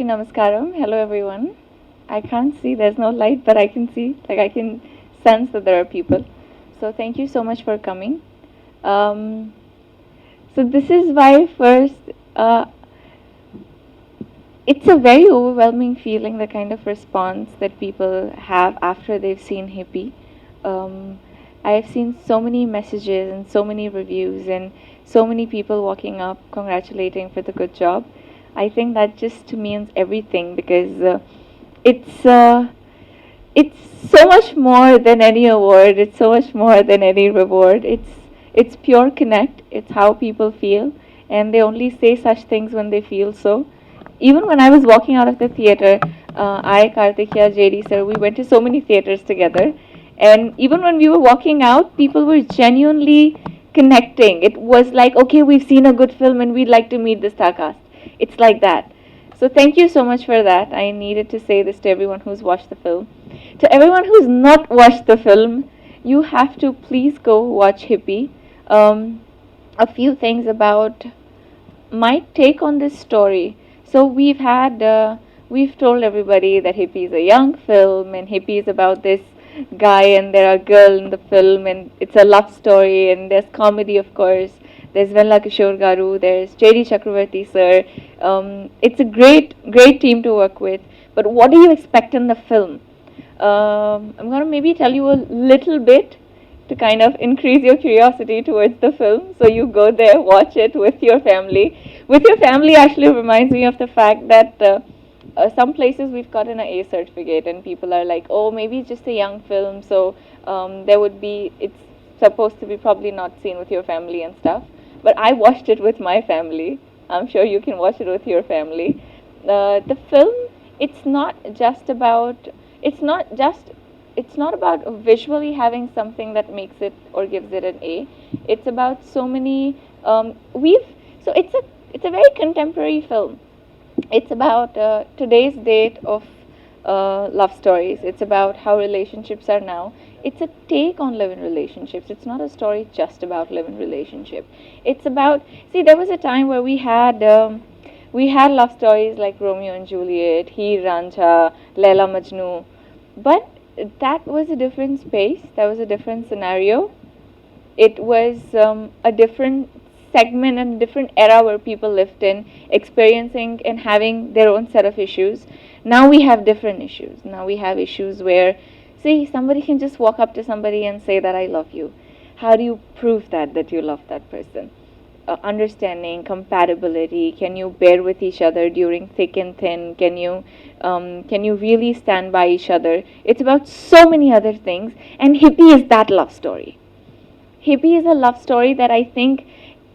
Andariki namaskaram. Hello everyone. I can't see, there's no light, but I can see, like I can sense that there are people. So thank you so much for coming. Um, so this is why first, uh, it's a very overwhelming feeling, the kind of response that people have after they've seen Hippie. Um, I've seen so many messages and so many reviews and so many people walking up congratulating for the good job. I think that just means everything because it's uh, it's so much more than any award. It's so much more than any reward. It's pure connect. It's how people feel, and they only say such things when they feel so. Even when I was walking out of the theater, I, Karthikya, JD sir, we went to so many theaters together, and even when we were walking out, people were genuinely connecting. It was like, okay, we've seen a good film, and we'd like to meet the star cast. It's like that. So thank you so much for that. I needed to say this to everyone who's watched the film. To everyone who's not watched the film, you have to please go watch Hippie. Um, a few things about my take on this story. So we've told everybody that Hippie is a young film, and Hippie is about this guy and there are girl in the film, and it's a love story, and there's comedy, of course. There's Venla Kishore Garu, there's J.D. Chakravarti sir. It's a great team to work with. But what do you expect in the film? I'm going to maybe tell you a little bit to kind of increase your curiosity towards the film. So you go there, watch it with your family. With your family actually reminds me of the fact that some places we've gotten an A certificate, and people are like, oh, maybe it's just a young film, so it's supposed to be probably not seen with your family and stuff. But I watched it with my family. I'm sure you can watch it with your family. The film, it's not just about, it's not just it's not about visually having something that makes it or gives it an A. It's about so many. We've so it's a very contemporary film. It's about today's date of love stories. It's about how relationships are now. It's a take on live-in relationships. It's not a story just about live-in relationship. It's about, see, there was a time where we had love stories like Romeo and Juliet, Heer Ranjha, Laila Majnu, but that was a different space. That was a different scenario. It was a different segment and different era where people lived in, experiencing and having their own set of issues. Now we have different issues. Now we have issues where, see, somebody can just walk up to somebody and say that I love you. How do you prove that you love that person? Understanding, compatibility. Can you bear with each other during thick and thin? Can you really stand by each other? It's about so many other things, and Hippie is that love story. Hippie is a love story that I think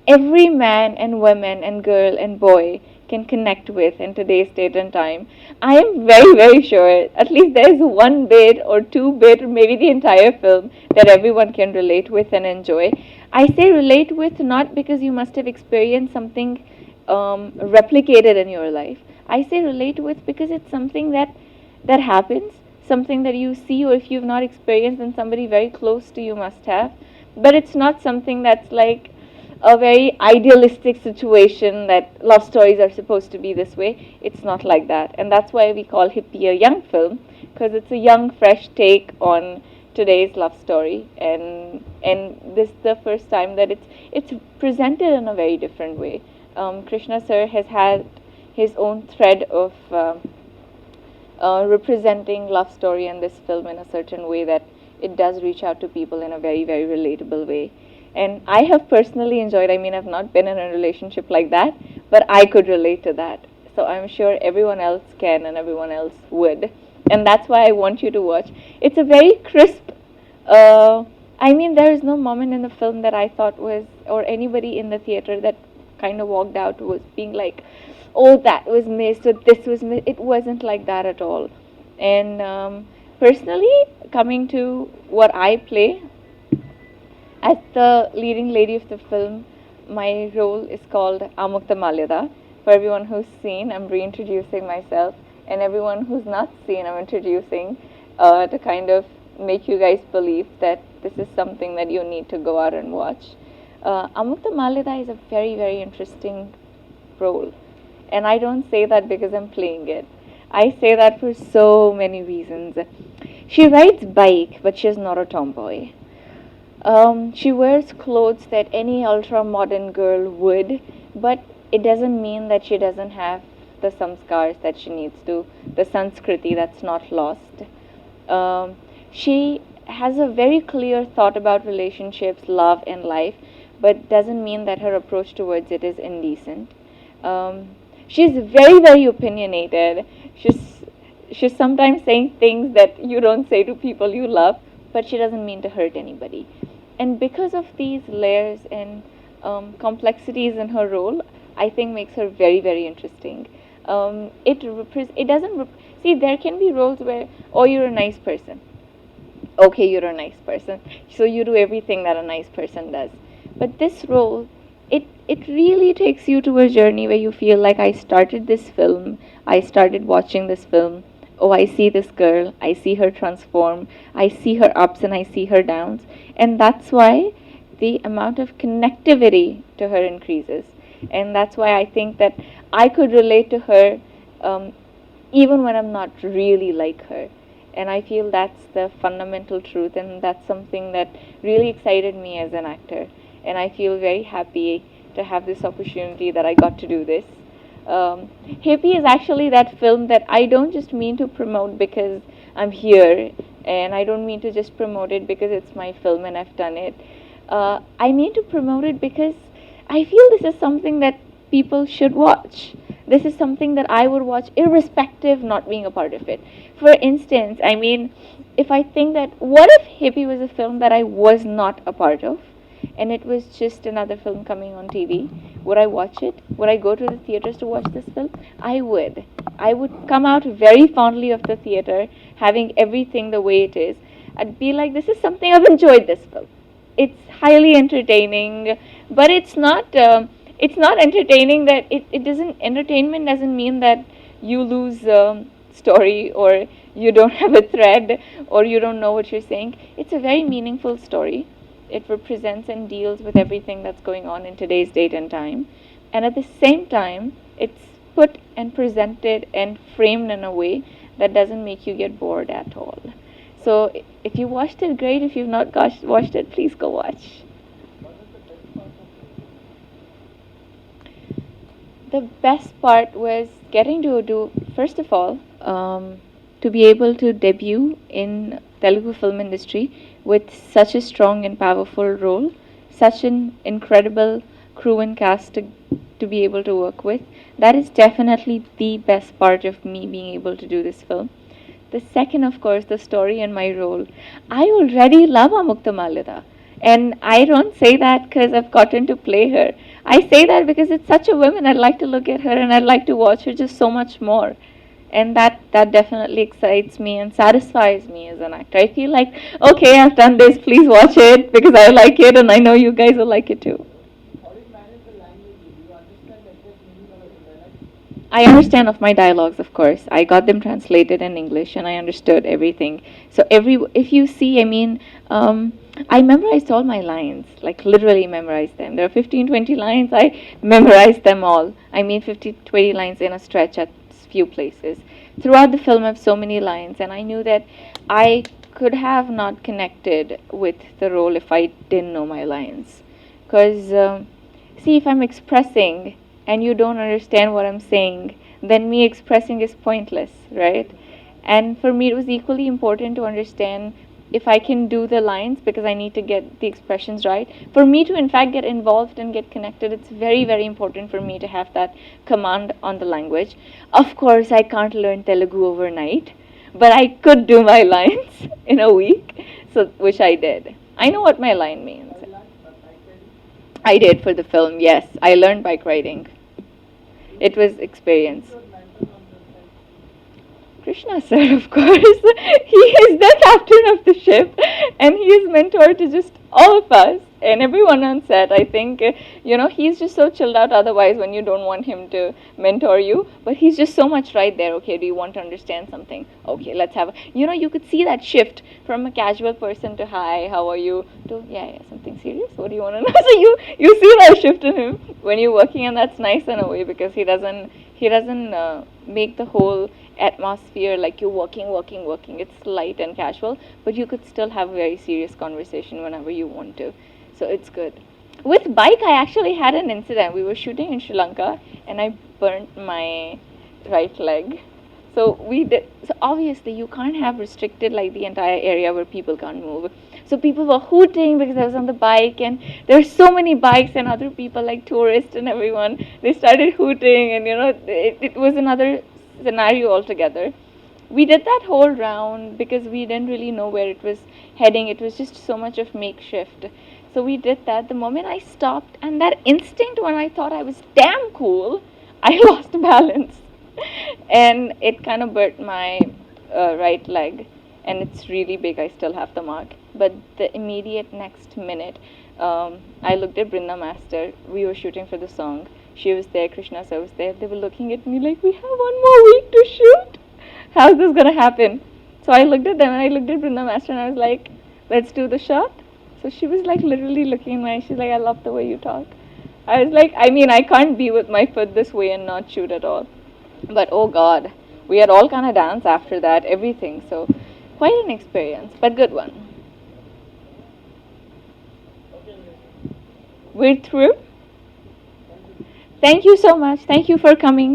every man and woman and girl and boy can connect with in today's date and time. I am very sure at least there is one bit or two bit or maybe the entire film that everyone can relate with and enjoy. I say relate with not because you must have experienced something replicated in your life. I say relate with because it's something that happens, something that you see, or if you've not experienced, then somebody very close to you must have. But it's not something that's like a very idealistic situation that love stories are supposed to be this way. It's not like that, and that's why we call Hippie a young film, because it's a young, fresh take on today's love story, and this is the first time that it's presented in a very different way. Krishna sir has had his own thread of representing love story in this film in a certain way that it does reach out to people in a very relatable way. And I have personally enjoyed, I mean, I've not been in a relationship like that, but I could relate to that. So I'm sure everyone else can and everyone else would. And that's why I want you to watch. It's a very crisp, I mean, there is no moment in the film that I thought was, or anybody in the theater that kind of walked out was being like, oh, that was missed, or this was missed. It wasn't like that at all. And personally, coming to what I play, as the leading lady of the film, my role is called Amukta Malyada. For everyone who's seen, I'm reintroducing myself, and everyone who's not seen, I'm introducing to kind of make you guys believe that this is something that you need to go out and watch. Amukta Malyada is a very interesting role. And I don't say that because I'm playing it. I say that for so many reasons. She rides bike, but she's not a tomboy. She wears clothes that any ultra modern girl would, but it doesn't mean that she doesn't have the samskars that she needs to, the sanskriti that's not lost. She has a very clear thought about relationships, love, and life, but doesn't mean that her approach towards it is indecent. Um, she's very, very opinionated. She's she's sometimes saying things that you don't say to people you love, but she doesn't mean to hurt anybody. And because of these layers and complexities in her role, I think makes her very, very interesting. It doesn't see, there can be roles where, oh, you're a nice person, okay, you're a nice person, so you do everything that a nice person does. But this role, it really takes you to a journey where you feel like, I started watching this film, oh, I see this girl, I see her transform, I see her ups and I see her downs. And that's why the amount of connectivity to her increases. And that's why I think that I could relate to her, um, even when I'm not really like her. And I feel that's the fundamental truth, and that's something that really excited me as an actor. And I feel very happy to have this opportunity that I got to do this. Hippi is actually that film that I don't just mean to promote because I'm here, and I don't mean to just promote it because it's my film and I've done it. I mean to promote it because I feel this is something that people should watch. This is something that I would watch irrespective not being a part of it. For instance, I mean, if I think that, what if Hippie was a film that I was not a part of, and it was just another film coming on TV, would I watch it? Would I go to the theaters to watch this film? I would. I would come out very fondly of the theater, having everything the way it is. I'd be like, this is something I've enjoyed this film. It's highly entertaining, but it's not entertaining that it doesn't, entertainment doesn't mean that you lose story, or you don't have a thread, or you don't know what you're saying. It's a very meaningful story. It represents and deals with everything that's going on in today's date and time, and at the same time it's put and presented and framed in a way that doesn't make you get bored at all. So if you watched it, great. If you've not watched it, please go watch. The best part was getting to do, first of all, to be able to debut in Telugu film industry with such a strong and powerful role, such an incredible crew and cast to be able to work with. That is definitely the best part of me being able to do this film. The second, of course, the story and my role. I already love Amukta Malida. And I don't say that because I've gotten to play her. I say that because it's such a woman. I'd like to look at her and I'd like to watch her just so much more. And that definitely excites me and satisfies me as an actor. I feel like, okay, I've done this, please watch it because I like it and I know you guys will like it too. I understand of my dialogues, of course. I got them translated in English, and I understood everything. So if you see, I mean, I memorized all my lines, like literally memorized them. There are 15, 20 lines. I memorized them all. I mean, 50, 20 lines in a stretch at few places. Throughout the film, I have so many lines, and I knew that I could have not connected with the role if I didn't know my lines. Because, see, if I'm expressing and you don't understand what I'm saying, then me expressing is pointless, right? And for me, it was equally important to understand if I can do the lines because I need to get the expressions right. For me to, in fact, get involved and get connected, it's very, very important for me to have that command on the language. Of course, I can't learn Telugu overnight, but I could do my lines in a week, so which I did. I know what my line means. I did for the film, yes. I learned bike riding. It was experience. Krishna sir, of course. He is the captain of the ship, and he is mentor to just all of us and everyone on set. I think, he's just so chilled out otherwise when you don't want him to mentor you. But he's just so much right there. Okay, do you want to understand something? Okay, let's have you could see that shift from a casual person to hi, how are you, to yeah, something serious. What do you want to know? So you see that shift in him when you're working, and that's nice in a way because He doesn't make the whole atmosphere like you're working. It's light and casual, but you could still have a very serious conversation whenever you want to. So it's good. With bike, I actually had an incident. We were shooting in Sri Lanka, and I burnt my right leg. So we did. So obviously, you can't have restricted like the entire area where people can't move. So people were hooting because I was on the bike, and there were so many bikes and other people like tourists and everyone. They started hooting, and it was another scenario altogether. We did that whole round because we didn't really know where it was heading. It was just so much of makeshift. So we did that. The moment I stopped, and that instinct when I thought I was damn cool, I lost balance. And it kind of burnt my right leg. And it's really big. I still have the mark. But the immediate next minute, I looked at Brinda Master. We were shooting for the song. She was there, Krishna sir was there. They were looking at me like, we have one more week to shoot. How's this gonna happen? So I looked at them and I looked at Brinda Master and I was like, let's do the shot. So she was like literally looking at me. She's like, I love the way you talk. I was like, I mean, I can't be with my foot this way and not shoot at all. But oh god, we had all kind of dance after that, everything. So quite an experience, but good one. We're through. Thank you so much. Thank you for coming.